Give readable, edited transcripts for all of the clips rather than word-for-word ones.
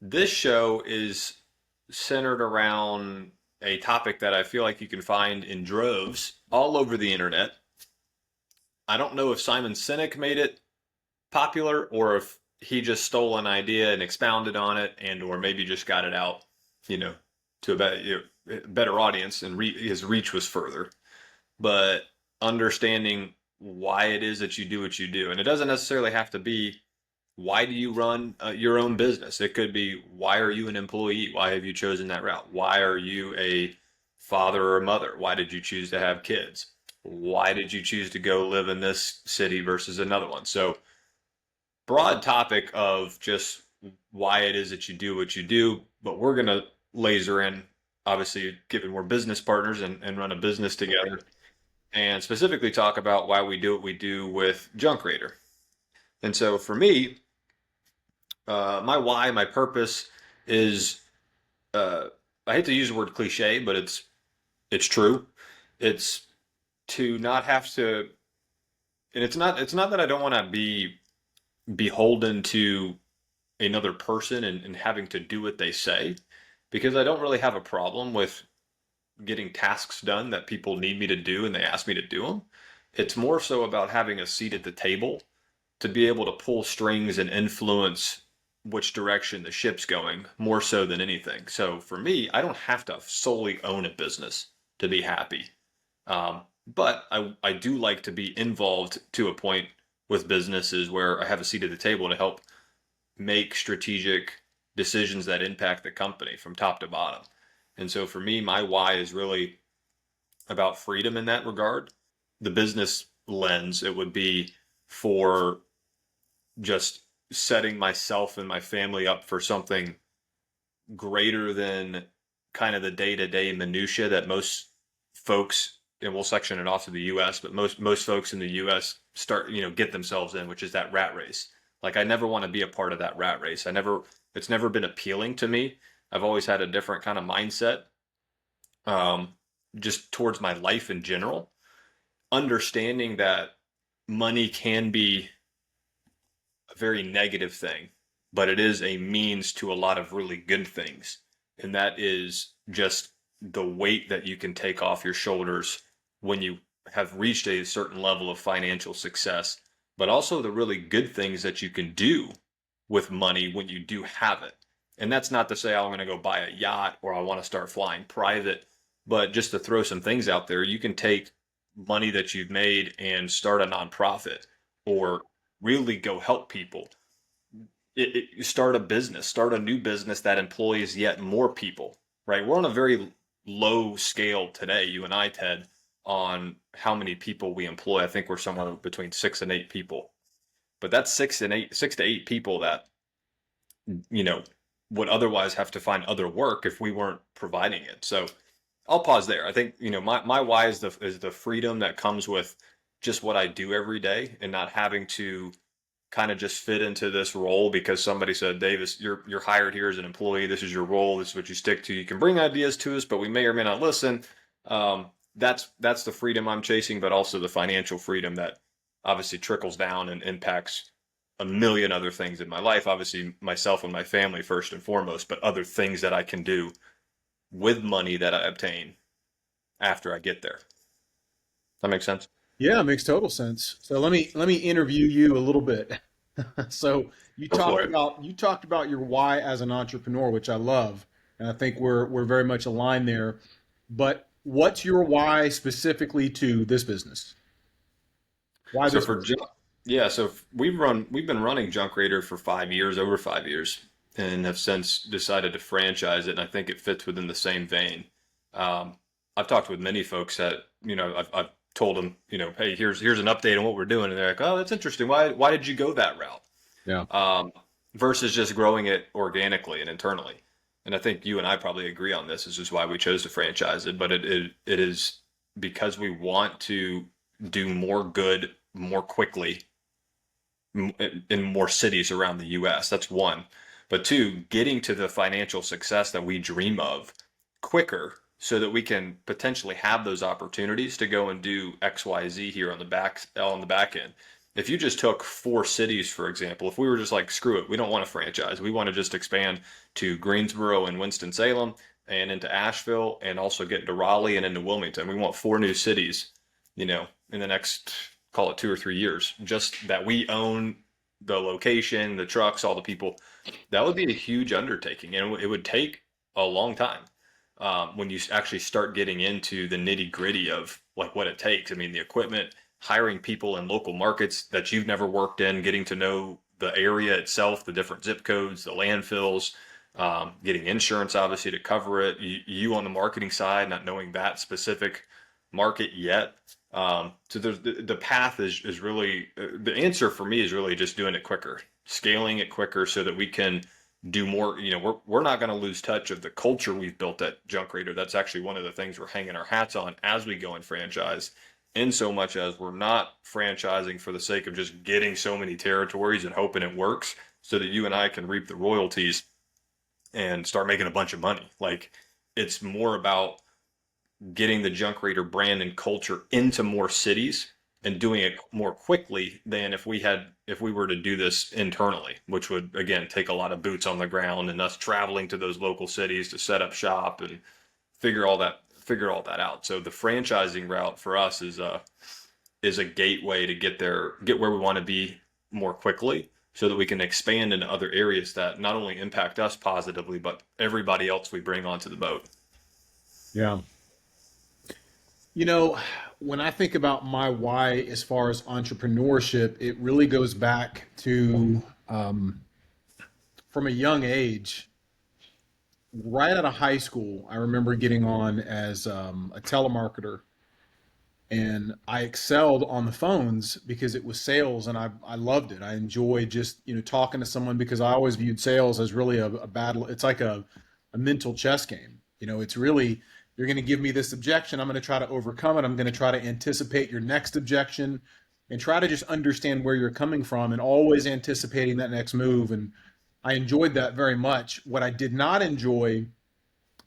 This show is centered around a topic that I feel like you can find in droves all over the internet. I don't know if Simon Sinek made it popular or if he just stole an idea and expounded on it, and or maybe just got it out, you know, to a better audience, and his reach was further. But understanding why it is that you do what you do, and it doesn't necessarily have to be why do you run your own business. It could be why are you an employee? Why have you chosen that route? Why are you a father or mother? Why did you choose to have kids? Why did you choose to go live in this city versus another one? So broad topic of just why it is that you do what you do, but we're going to laser in, obviously, given we're business partners and run a business together, and specifically talk about why we do what we do with Junk Raider. And so for me, my why, my purpose is, uh, I hate to use the word cliche, but it's true. It's to not have to, and it's not that I don't want to be beholden to another person and having to do what they say, because I don't really have a problem with getting tasks done that people need me to do and they ask me to do them. It's more so about having a seat at the table to be able to pull strings and influence which direction the ship's going more so than anything. So for me, I don't have to solely own a business to be happy. But I do like to be involved to a point with businesses where I have a seat at the table to help make strategic decisions that impact the company from top to bottom. And so for me, my why is really about freedom in that regard. The business lens, it would be for just setting myself and my family up for something greater than kind of the day-to-day minutia that most folks, and we'll section it off to the US, but most folks in the US start, get themselves in, which is that rat race. Like I never want to be a part of that rat race. It's never been appealing to me. I've always had a different kind of mindset, um, just towards my life in general, understanding that money can be a very negative thing, but it is a means to a lot of really good things. And that is just the weight that you can take off your shoulders when you have reached a certain level of financial success, but also the really good things that you can do with money when you do have it. And that's not to say I'm going to go buy a yacht or I want to start flying private, but just to throw some things out there, you can take money that you've made and start a nonprofit or really go help people. Start a business, start a new business that employs yet more people, right? We're on a very low scale today, you and I, Ted, on how many people we employ. I think we're somewhere between 6 and 8 people, but that's 6 to 8 people that, you know, would otherwise have to find other work if we weren't providing it. So I'll pause there. I think, my why is the freedom that comes with just what I do every day and not having to kind of just fit into this role because somebody said, Davis, you're hired here as an employee. This is your role. This is what you stick to. You can bring ideas to us, but we may or may not listen. That's the freedom I'm chasing, but also the financial freedom that obviously trickles down and impacts a million other things in my life. Obviously, myself and my family first and foremost, but other things that I can do with money that I obtain after I get there. That makes sense. Yeah, it makes total sense. So let me interview you a little bit. So Go for it. you talked about your why as an entrepreneur, which I love, and I think we're very much aligned there. But what's your why specifically to this business? Why So this for business? yeah, so we've been running Junk Raider for 5 years, over 5 years, and have since decided to franchise it. And I think it fits within the same vein. Um, I've talked with many folks that I've told them, hey, here's an update on what we're doing, and they're like, oh, that's interesting. Why did you go that route? Yeah. Um, versus just growing it organically and internally. And I think you and I probably agree on this. This is why we chose to franchise it. But it is because we want to do more good more quickly in more cities around the US. That's one. But two, getting to the financial success that we dream of quicker so that we can potentially have those opportunities to go and do XYZ here on the back end. if you just took 4 cities, for example, if we were just like, screw it, we don't want to franchise, we want to just expand to Greensboro and Winston-Salem and into Asheville and also get into Raleigh and into Wilmington. We want 4 new cities, in the next, call it 2 or 3 years, just that we own the location, the trucks, all the people. That would be a huge undertaking, and it would take a long time. When you actually start getting into the nitty gritty of like what it takes. I mean, the equipment, hiring people in local markets that you've never worked in, getting to know the area itself, the different zip codes, the landfills, getting insurance obviously to cover it. You on the marketing side, not knowing that specific market yet. So the path is really the answer for me is really just doing it quicker, scaling it quicker so that we can do more. We're not going to lose touch of the culture we've built at Junk Raider. That's actually one of the things we're hanging our hats on as we go and franchise. In so much as we're not franchising for the sake of just getting so many territories and hoping it works so that you and I can reap the royalties and start making a bunch of money. Like, it's more about getting the Junk Raider brand and culture into more cities and doing it more quickly than if we were to do this internally, which would again take a lot of boots on the ground and us traveling to those local cities to set up shop and figure all that out. So the franchising route for us is a gateway to get where we want to be more quickly so that we can expand into other areas that not only impact us positively, but everybody else we bring onto the boat. Yeah. You know, when I think about my why as far as entrepreneurship, it really goes back to from a young age. Right out of high school, I remember getting on as a telemarketer, and I excelled on the phones because it was sales, and I loved it. I enjoyed just talking to someone because I always viewed sales as really a battle. It's like a mental chess game. It's really, you're going to give me this objection. I'm going to try to overcome it. I'm going to try to anticipate your next objection and try to just understand where you're coming from and always anticipating that next move. And I enjoyed that very much. What I did not enjoy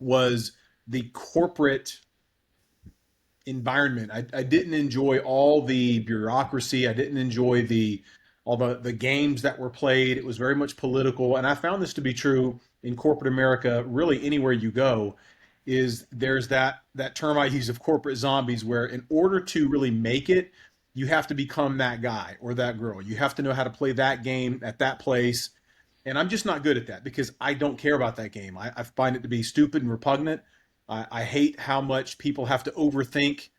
was the corporate environment. I didn't enjoy all the bureaucracy. I didn't enjoy all the games that were played. It was very much political, and I found this to be true in corporate America. Really, anywhere you go, is there's that term I use of corporate zombies, where in order to really make it, you have to become that guy or that girl. You have to know how to play that game at that place. And I'm just not good at that because I don't care about that game. I find it to be stupid and repugnant. I hate how much people have to overthink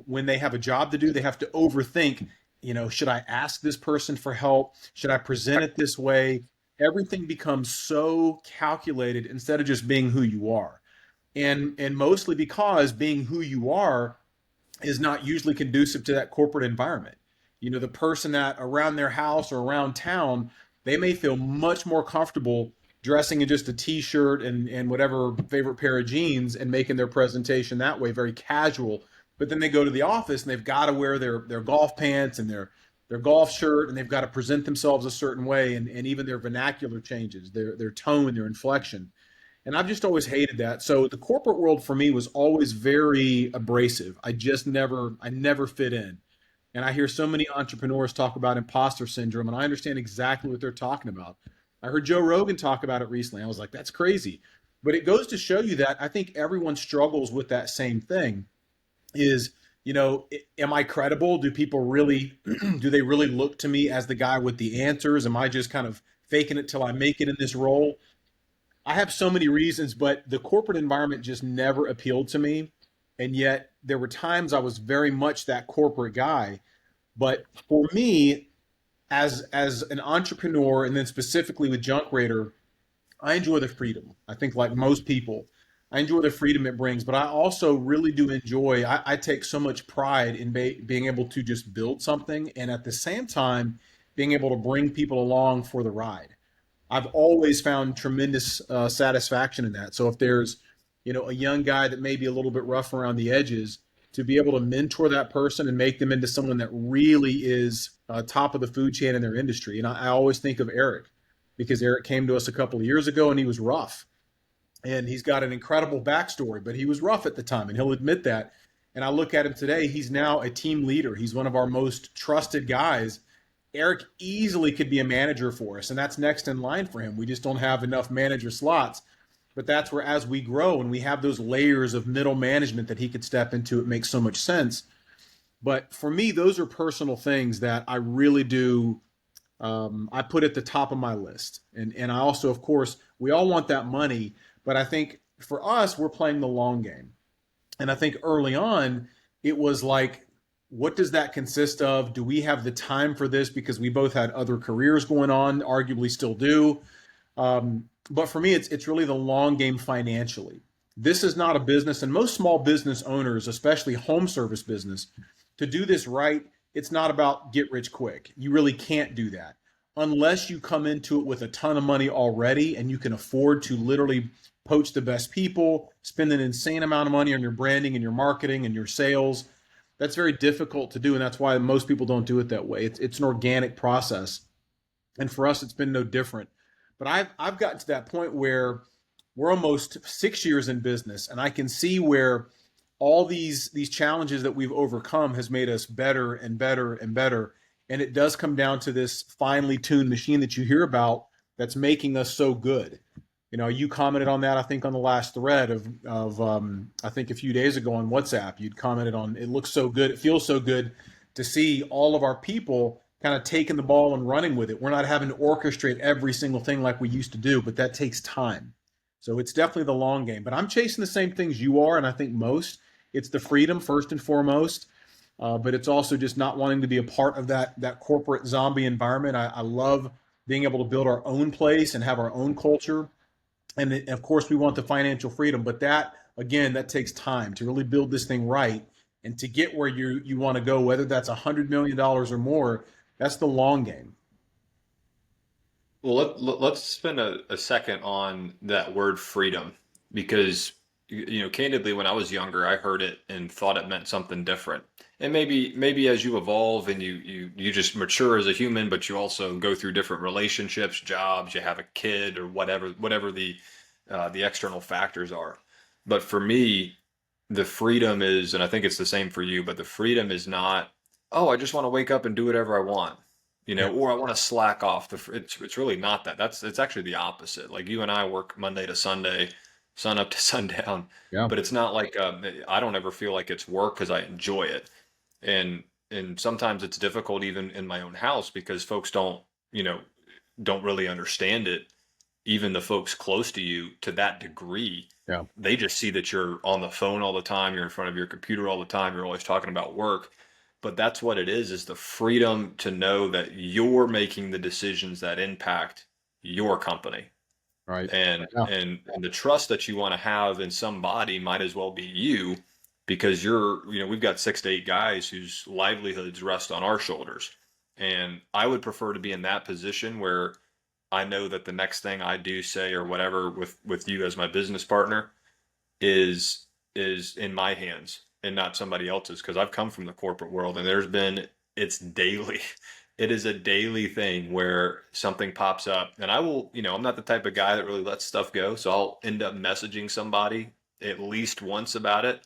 when they have a job to do. They have to overthink, should I ask this person for help? Should I present it this way? Everything becomes so calculated instead of just being who you are. And mostly because being who you are is not usually conducive to that corporate environment. The person that around their house or around town, they may feel much more comfortable dressing in just a t-shirt and whatever favorite pair of jeans and making their presentation that way, very casual. But then they go to the office and they've got to wear their golf pants and their golf shirt, and they've got to present themselves a certain way, and even their vernacular changes, their tone, their inflection. And I've just always hated that. So the corporate world for me was always very abrasive. I never fit in. And I hear so many entrepreneurs talk about imposter syndrome, and I understand exactly what they're talking about. I heard Joe Rogan talk about it recently. I was like, that's crazy. But it goes to show you that I think everyone struggles with that same thing is, am I credible? Do people really, do they really look to me as the guy with the answers? Am I just kind of faking it till I make it in this role? I have so many reasons, but the corporate environment just never appealed to me. And yet there were times I was very much that corporate guy. But for me, as an entrepreneur, and then specifically with Junk Raider, I enjoy the freedom. I think, like most people, I enjoy the freedom it brings. But I also really do enjoy. I take so much pride in being able to just build something, and at the same time, being able to bring people along for the ride. I've always found tremendous satisfaction in that. So if there's, a young guy that may be a little bit rough around the edges, to be able to mentor that person and make them into someone that really is top of the food chain in their industry. And I always think of Eric because Eric came to us a couple of years ago and he was rough. And he's got an incredible backstory, but he was rough at the time, and he'll admit that. And I look at him today, he's now a team leader. He's one of our most trusted guys. Eric easily could be a manager for us, and that's next in line for him. We just don't have enough manager slots. But that's where, as we grow and we have those layers of middle management that he could step into, it makes so much sense. But for me, those are personal things that I really do. I put at the top of my list, and I also, of course, we all want that money, but I think for us, we're playing the long game. And I think early on, it was like, what does that consist of? Do we have the time for this? Because we both had other careers going on, arguably still do. But for me, it's really the long game financially. This is not a business, and most small business owners, especially home service business, to do this right, it's not about get rich quick. You really can't do that unless you come into it with a ton of money already and you can afford to literally poach the best people, spend an insane amount of money on your branding and your marketing and your sales. That's very difficult to do, and that's why most people don't do it that way. It's an organic process, and for us, it's been no different. But I've gotten to that point where we're almost 6 years in business, and I can see where all these challenges that we've overcome has made us better and better and better. And it does come down to this finely tuned machine that you hear about that's making us so good. You know, you commented on that, I think, on the last thread of I think a few days ago on WhatsApp. You'd commented on it looks so good, it feels so good to see all of our people kind of taking the ball and running with it. We're not having to orchestrate every single thing like we used to do, but that takes time. So it's definitely the long game. But I'm chasing the same things you are, and I think most. It's the freedom first and foremost, but it's also just not wanting to be a part of that corporate zombie environment. I love being able to build our own place and have our own culture, and of course we want the financial freedom. But that again, that takes time to really build this thing right, and to get where you want to go, whether that's $100 million or more. That's the long game. Well, let's spend a second on that word freedom because, candidly, when I was younger, I heard it and thought it meant something different. And maybe as you evolve and you just mature as a human, but you also go through different relationships, jobs, you have a kid or whatever the external factors are. But for me, the freedom is, and I think it's the same for you, but the freedom is not, oh, I just want to wake up and do whatever I want, Yeah, or I want to slack off. It's really not that. It's actually the opposite. Like you and I work Monday to Sunday, sun up to sundown, yeah, but it's not like I don't ever feel like it's work because I enjoy it, and sometimes it's difficult even in my own house because folks you know don't really understand it, even the folks close to you to that degree. yeah. They just see that you're on the phone all the time, you're in front of your computer all the time, you're always talking about work. But that's what it is the freedom to know that you're making the decisions that impact your company. Right. Yeah. And the trust that you want to have in somebody might as well be you because we've got 6 to 8 guys whose livelihoods rest on our shoulders. And I would prefer to be in that position where I know that the next thing I do, say, or whatever with you as my business partner is in my hands and not somebody else's. Because I've come from the corporate world, and it's daily. It is a daily thing where something pops up, and I will, I'm not the type of guy that really lets stuff go, so I'll end up messaging somebody at least once about it.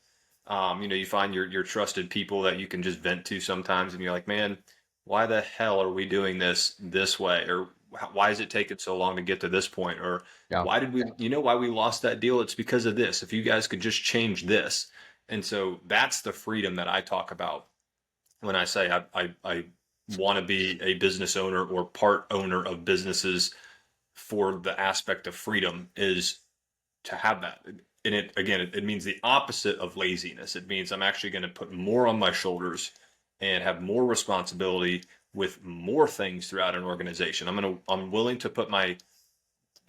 You find your trusted people that you can just vent to sometimes, and you're like, man, why the hell are we doing this way? Or why is it taking so long to get to this point? Or Yeah. why we lost that deal? It's because of this. If you guys could just change this. And so that's the freedom that I talk about when I say I want to be a business owner or part owner of businesses for the aspect of freedom is to have that. And it means the opposite of laziness. It means I'm actually going to put more on my shoulders and have more responsibility with more things throughout an organization. I'm willing to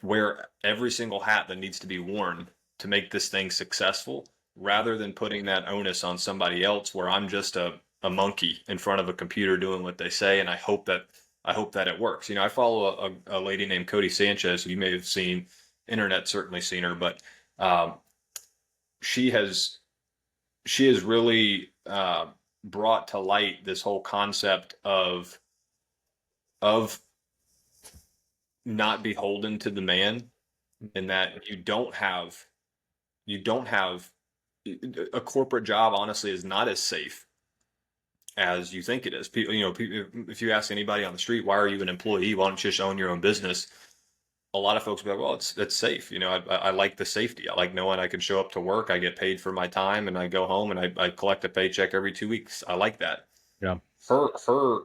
wear every single hat that needs to be worn to make this thing successful rather than putting that onus on somebody else where I'm just a monkey in front of a computer doing what they say. And I hope that it works. I follow a lady named Cody Sanchez, who you may have seen, internet certainly seen her, but um, she has really brought to light this whole concept of not beholden to the man, and that you don't have a corporate job honestly is not as safe as you think it is. People, if you ask anybody on the street, why are you an employee? Why don't you just own your own business? A lot of folks will be like, well, it's safe. I like the safety. I like knowing I can show up to work, I get paid for my time, and I go home and I collect a paycheck every 2 weeks. I like that. Yeah. Her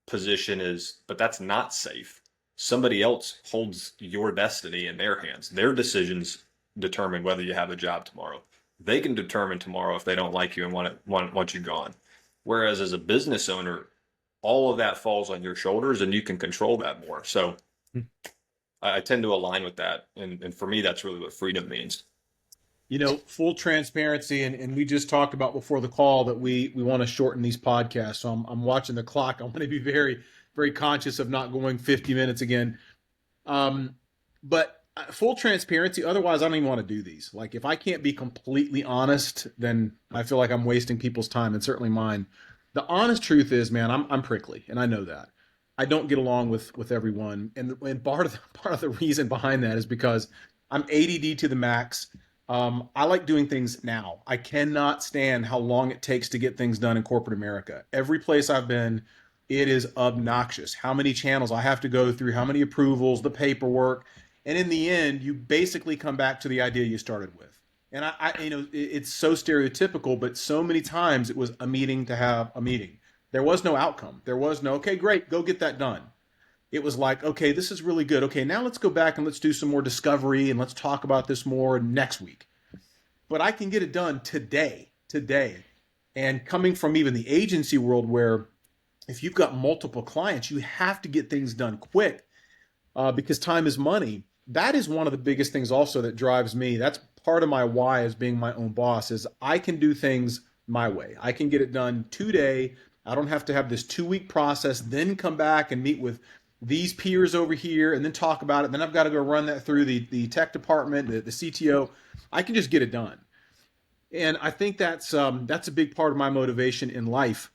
position is, but that's not safe. Somebody else holds your destiny in their hands. Their decisions determine whether you have a job tomorrow. They can determine tomorrow if they don't like you and want you gone. Whereas as a business owner, all of that falls on your shoulders and you can control that more. So I tend to align with that. And for me, that's really what freedom means. Full transparency, and we just talked about before the call that we want to shorten these podcasts. So I'm watching the clock. I want to be very, very conscious of not going 50 minutes again. But full transparency, otherwise I don't even want to do these. Like if I can't be completely honest, then I feel like I'm wasting people's time, and certainly mine. The honest truth is, man, I'm prickly, and I know that. I don't get along with everyone, and part of the reason behind that is because I'm ADD to the max. I like doing things now. I cannot stand how long it takes to get things done in corporate America. Every place I've been, it is obnoxious. How many channels I have to go through, how many approvals, the paperwork, and in the end, you basically come back to the idea you started with. And it's so stereotypical, but so many times it was a meeting to have a meeting. There was no outcome. There was no, okay, great, go get that done. It was like, okay, this is really good. Okay, now let's go back and let's do some more discovery and let's talk about this more next week. But I can get it done today. And coming from even the agency world where if you've got multiple clients, you have to get things done quick because time is money. That is one of the biggest things also that drives me. That's part of my why as being my own boss is I can do things my way. I can get it done today. I don't have to have this 2-week process, then come back and meet with these peers over here and then talk about it. Then I've got to go run that through the tech department, the CTO. I can just get it done. And I think that's a big part of my motivation in life.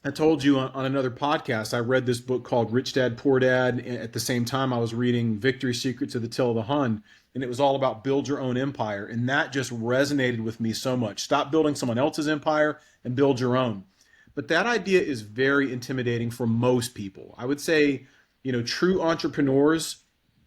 I told you on another podcast, I read this book called Rich Dad, Poor Dad. At the same time, I was reading Victory Secrets of the Till of the Hun, and it was all about build your own empire. And that just resonated with me so much. Stop building someone else's empire and build your own. But that idea is very intimidating for most people. I would say, true entrepreneurs,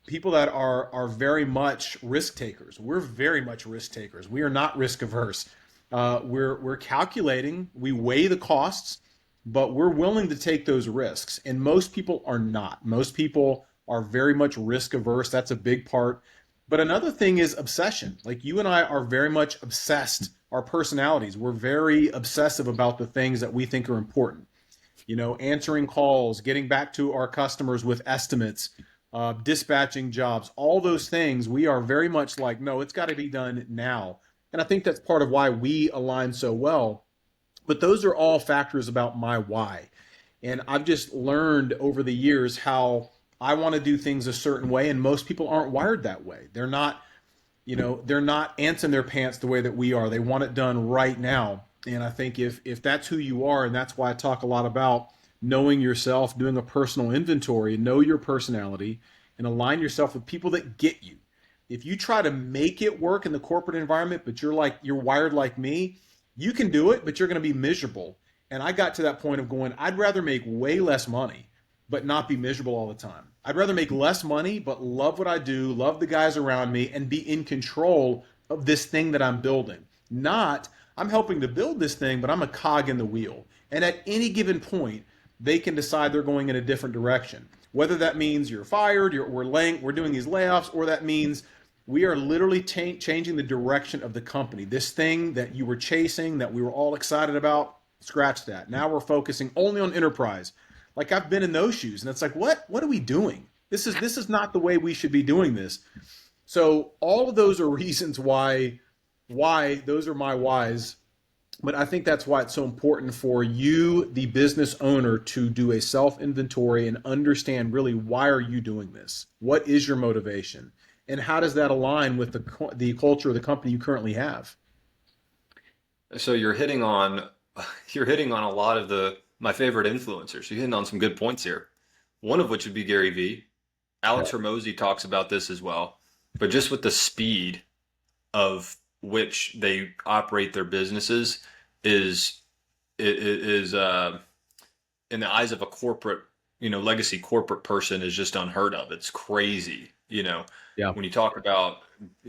people that are very much risk takers. We're very much risk takers. We are not risk averse. We're calculating, we weigh the costs, but we're willing to take those risks. And most people are not. Most people are very much risk averse. That's a big part. But another thing is obsession. Like you and I are very much obsessed. Our personalities, we're very obsessive about the things that we think are important. Answering calls, getting back to our customers with estimates, dispatching jobs, all those things, we are very much like, no, it's got to be done now. And I think that's part of why we align so well. But those are all factors about my why. And I've just learned over the years how I want to do things a certain way, and most people aren't wired that way. They're not ants in their pants the way that we are. They want it done right now. And I think if that's who you are, and that's why I talk a lot about knowing yourself, doing a personal inventory, know your personality, and align yourself with people that get you. If you try to make it work in the corporate environment, but you're wired like me, you can do it, but you're going to be miserable. And I got to that point of going, I'd rather make way less money, but not be miserable all the time. I'd rather make less money, but love what I do, love the guys around me, and be in control of this thing that I'm building. Not, I'm helping to build this thing, but I'm a cog in the wheel. And at any given point, they can decide they're going in a different direction. Whether that means you're fired, we're doing these layoffs, or that means we are literally changing the direction of the company. This thing that you were chasing, that we were all excited about, scratch that. Now we're focusing only on enterprise. Like I've been in those shoes, and it's like, what are we doing? This is not the way we should be doing this. So all of those are reasons why those are my whys. But I think that's why it's so important for you, the business owner, to do a self-inventory and understand really why are you doing this? What is your motivation? And how does that align with the culture of the company you currently have? So you're hitting on a lot of my favorite influencers. You're hitting on some good points here. One of which would be Gary Vee. Alex Hormozy talks about this as well. But just with the speed of which they operate their businesses is is in the eyes of a corporate, legacy corporate person is just unheard of. It's crazy, Yeah. when you talk about,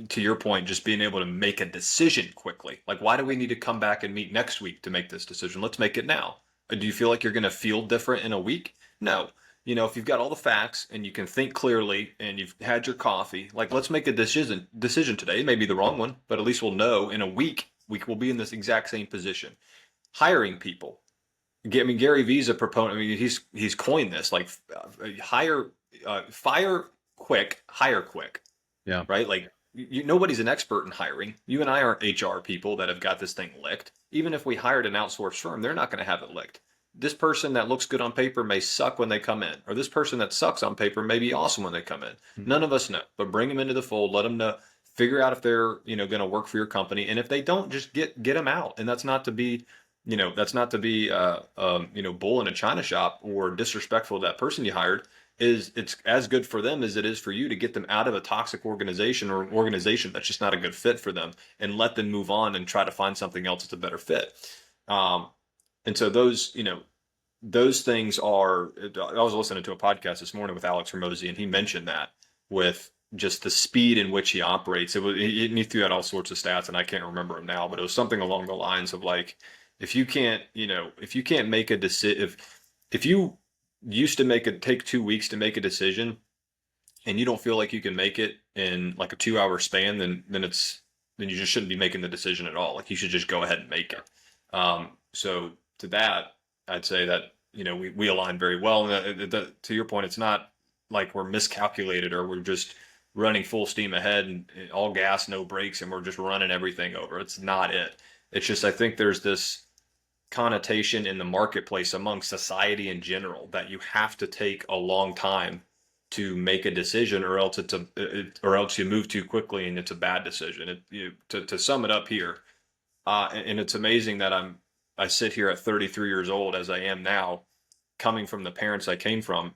to your point, just being able to make a decision quickly. Like, why do we need to come back and meet next week to make this decision? Let's make it now. Do you feel like you're going to feel different in a week? No. If you've got all the facts and you can think clearly and you've had your coffee, like, let's make a decision today. It may be the wrong one, but at least we'll know in a week we will be in this exact same position. Hiring people. I mean, Gary Vee's a proponent. I mean, he's coined this, like, hire, fire quick, hire quick, Yeah. right? Like, nobody's an expert in hiring. You and I aren't HR people that have got this thing licked. Even if we hired an outsourced firm, they're not going to have it licked. This person that looks good on paper may suck when they come in, or this person that sucks on paper may be awesome when they come in. None of us know, but bring them into the fold, let them know, figure out if they're, going to work for your company. And if they don't, just get them out. And that's not to be, bull in a china shop or disrespectful to that person you hired. It's as good for them as it is for you to get them out of a toxic organization or an organization that's just not a good fit for them, and let them move on and try to find something else that's a better fit. And so those things are. I was listening to a podcast this morning with Alex Hormozy, and he mentioned that with just the speed in which he operates. He threw out all sorts of stats, and I can't remember them now, but it was something along the lines of, like, if you can't make a decision, if you used to take 2 weeks to make a decision, and you don't feel like you can make it in like a 2 hour span, then you just shouldn't be making the decision at all. Like, you should just go ahead and make it. So to that, I'd say that, we align very well. And to your point, it's not like we're miscalculated or we're just running full steam ahead and all gas, no brakes, and we're just running everything over. It's not it. It's just, I think there's this connotation in the marketplace among society in general that you have to take a long time to make a decision, or else you move too quickly and it's a bad decision. To sum it up here, and it's amazing that I sit here at 33 years old as I am now, coming from the parents I came from,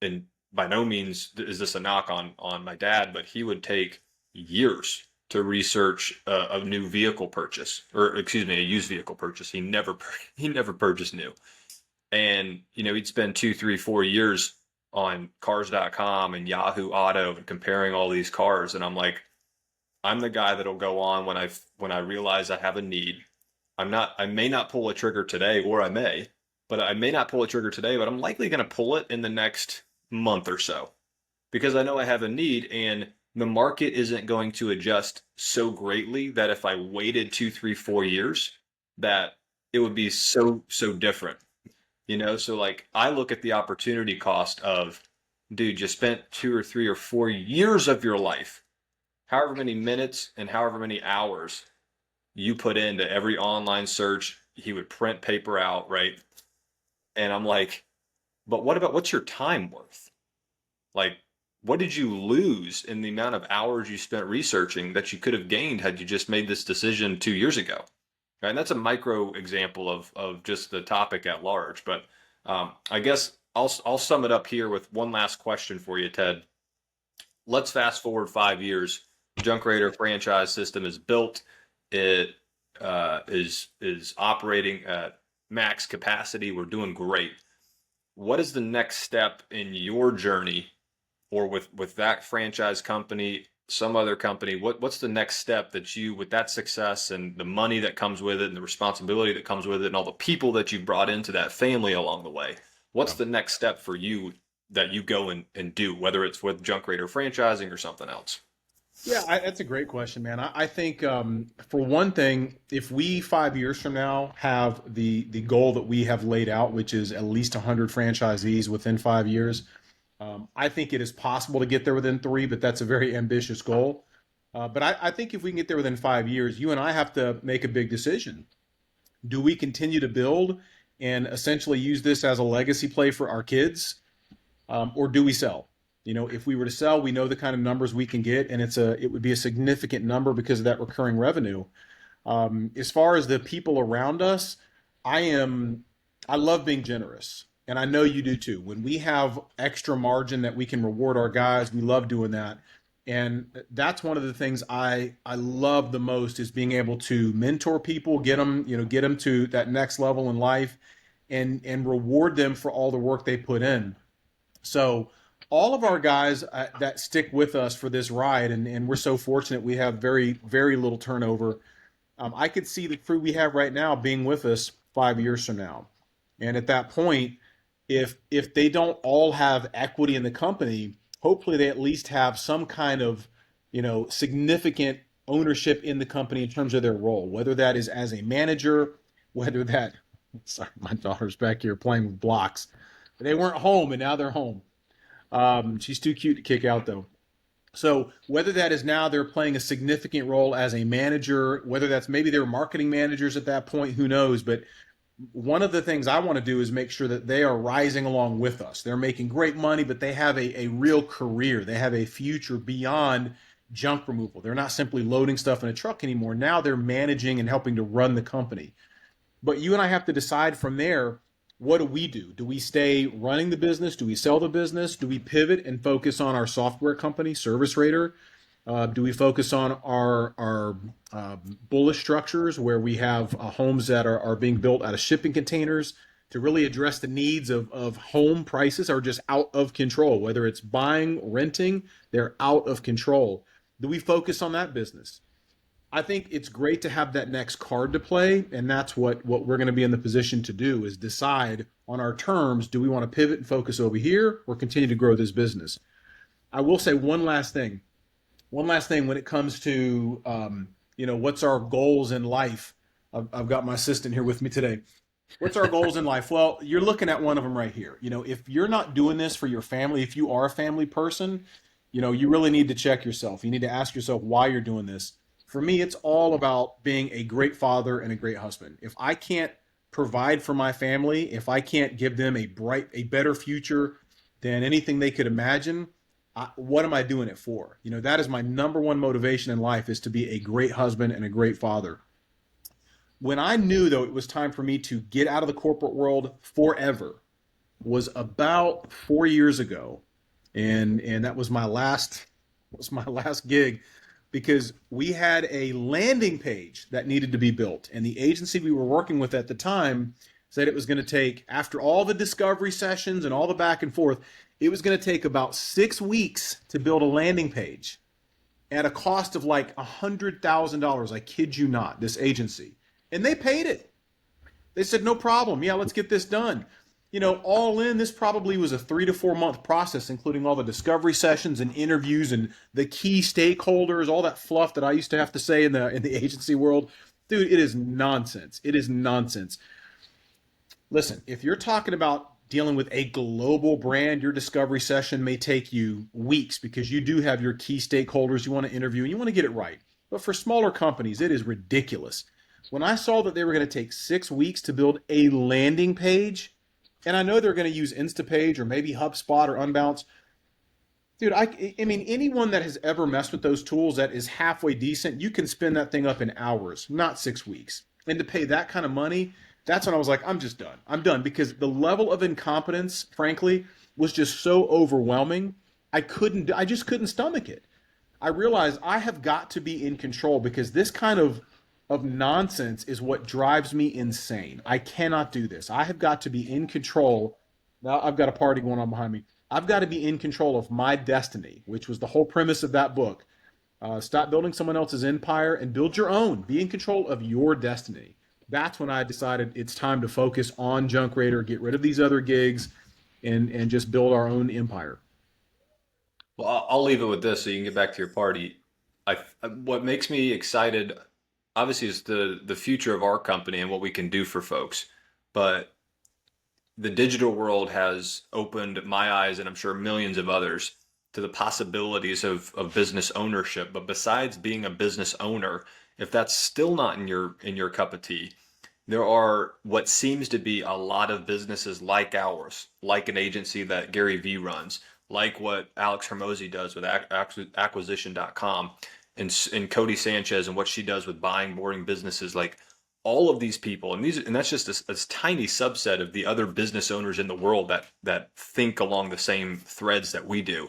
and by no means is this a knock on my dad, but he would take years to research a new vehicle purchase, or excuse me, a used vehicle purchase. He never purchased new. And, he'd spend 2, 3, 4 years on cars.com and Yahoo Auto and comparing all these cars. And I'm like, I'm the guy that'll go on when I realize I have a need. I may not pull a trigger today, or I may not pull a trigger today, but I'm likely going to pull it in the next month or so, because I know I have a need, and the market isn't going to adjust so greatly that if I waited 2, 3, 4 years, that it would be so different. So, like, I look at the opportunity cost of, dude, you spent 2 or 3 or 4 years of your life, however many minutes and however many hours you put into every online search. He would print paper out, right? And I'm like, but what's your time worth? Like, what did you lose in the amount of hours you spent researching that you could have gained had you just made this decision 2 years ago? Right? And that's a micro example of just the topic at large. But I guess I'll sum it up here with one last question for you, Ted. Let's fast forward 5 years. Junk Raider franchise system is built. It is operating at max capacity. We're doing great. What is the next step in your journey, or with that franchise company, some other company? What's the next step that you, with that success and the money that comes with it and the responsibility that comes with it and all the people that you've brought into that family along the way? What's the next step for you that you go and do, whether it's with Junk Raider franchising or something else? Yeah, that's a great question, man. I think, for one thing, if we 5 years from now have the goal that we have laid out, which is at least 100 franchisees within 5 years, I think it is possible to get there within three, but that's a very ambitious goal. But I think if we can get there within 5 years, you and I have to make a big decision. Do we continue to build and essentially use this as a legacy play for our kids, or do we sell? If we were to sell, we know the kind of numbers we can get, and it would be a significant number because of that recurring revenue. As far as the people around us, I love being generous, and I know you do too. When we have extra margin that we can reward our guys, we love doing that. And that's one of the things I love the most is being able to mentor people, get them to that next level in life, and reward them for all the work they put in. So all of our guys that stick with us for this ride, and we're so fortunate we have very little turnover. I could see the crew we have right now being with us 5 years from now, and at that point, if they don't all have equity in the company, hopefully they at least have some kind of significant ownership in the company in terms of their role, whether that is as a manager, whether that sorry, my daughter's back here playing with blocks. They weren't home and now they're home. She's too cute to kick out though. So whether that is now they're playing a significant role as a manager, whether that's maybe they're marketing managers at that point, who knows? But one of the things I want to do is make sure that they are rising along with us. They're making great money, but they have a real career. They have a future beyond junk removal. They're not simply loading stuff in a truck anymore. Now they're managing and helping to run the company. But you and I have to decide from there, what do we do? Do we stay running the business? Do we sell the business? Do we pivot and focus on our software company, Service Raider? Do we focus on our bullish structures where we have homes that are being built out of shipping containers to really address the needs of home prices are just out of control, whether it's buying, renting, they're out of control. Do we focus on that business? I think it's great to have that next card to play, and that's what we're going to be in the position to do is decide on our terms. Do we want to pivot and focus over here or continue to grow this business? I will say one last thing. One last thing when it comes to, what's our goals in life? I've got my assistant here with me today. What's our goals in life? Well, you're looking at one of them right here. If you're not doing this for your family, if you are a family person, you really need to check yourself. You need to ask yourself why you're doing this. For me, it's all about being a great father and a great husband. If I can't provide for my family, if I can't give them a better future than anything they could imagine, what am I doing it for? That is my number one motivation in life, is to be a great husband and a great father. When I knew, though, it was time for me to get out of the corporate world forever was about 4 years ago. And that was my last gig, because we had a landing page that needed to be built. And the agency we were working with at the time said it was going to take, after all the discovery sessions and all the back and forth, it was going to take about 6 weeks to build a landing page at a cost of like $100,000. I kid you not, this agency. And they paid it. They said, no problem. Yeah, let's get this done. All in, this probably was a 3 to 4 month process, including all the discovery sessions and interviews and the key stakeholders, all that fluff that I used to have to say in the agency world. Dude, it is nonsense. It is nonsense. Listen, if you're talking about dealing with a global brand, your discovery session may take you weeks because you do have your key stakeholders you want to interview and you want to get it right. But for smaller companies, it is ridiculous. When I saw that they were going to take 6 weeks to build a landing page, and I know they're going to use Instapage or maybe HubSpot or Unbounce. Dude, I mean, anyone that has ever messed with those tools that is halfway decent, you can spin that thing up in hours, not 6 weeks. And to pay that kind of money, that's when I was like, I'm just done. I'm done, because the level of incompetence, frankly, was just so overwhelming. I just couldn't stomach it. I realized I have got to be in control, because this kind of nonsense is what drives me insane. I cannot do this. I have got to be in control. Now I've got a party going on behind me. I've got to be in control of my destiny, which was the whole premise of that book. Stop building someone else's empire and build your own. Be in control of your destiny. That's when I decided it's time to focus on Junk Raider, get rid of these other gigs, and just build our own empire. Well, I'll leave it with this so you can get back to your party. What makes me excited, obviously, is the future of our company and what we can do for folks. But the digital world has opened my eyes, and I'm sure millions of others, to the possibilities of business ownership. But besides being a business owner, if that's still not in your cup of tea, there are what seems to be a lot of businesses like ours, like an agency that Gary Vee runs, like what Alex Hermosi does with acquisition.com, and Cody Sanchez and what she does with buying boarding businesses. Like all of these people, and that's just a tiny subset of the other business owners in the world that think along the same threads that we do.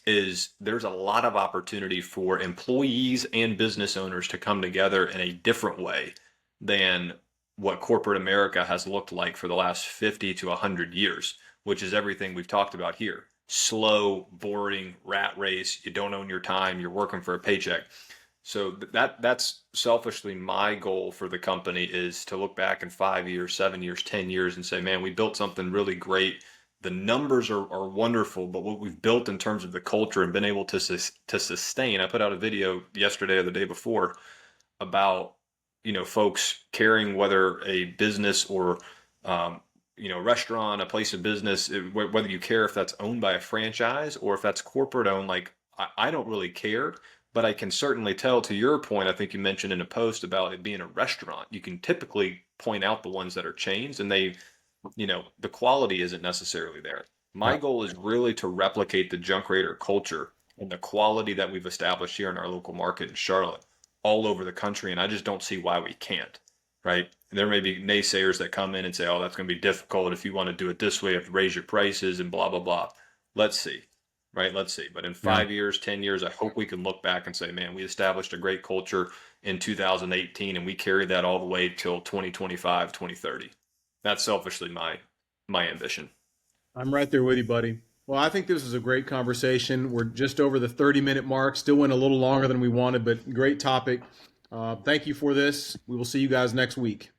is there's a lot of opportunity for employees and business owners to come together in a different way than what corporate America has looked like for the last 50 to 100 years, which is everything we've talked about here. Slow, boring, rat race, you don't own your time, you're working for a paycheck. So that's selfishly my goal for the company is to look back in 5 years, 7 years, 10 years and say, man, we built something really great. The numbers are wonderful, but what we've built in terms of the culture and been able to sustain. I put out a video yesterday or the day before about folks caring whether a business or um, restaurant, a place of business, whether you care if that's owned by a franchise or if that's corporate owned. Like I don't really care, but I can certainly tell. To your point, I think you mentioned in a post about it being a restaurant. You can typically point out the ones that are chains, and the quality isn't necessarily there. My Right. goal is really to replicate the junk raider culture and the quality that we've established here in our local market in Charlotte all over the country. And I just don't see why we can't, right? And there may be naysayers that come in and say, oh, that's going to be difficult. If you want to do it this way, you have to raise your prices and blah, blah, blah. Let's see, right? Let's see. But in Yeah. 5 years, 10 years, I hope we can look back and say, man, we established a great culture in 2018 and we carried that all the way till 2025, 2030. That's selfishly my ambition. I'm right there with you, buddy. Well, I think this is a great conversation. We're just over the 30-minute mark. Still went a little longer than we wanted, but great topic. Thank you for this. We will see you guys next week.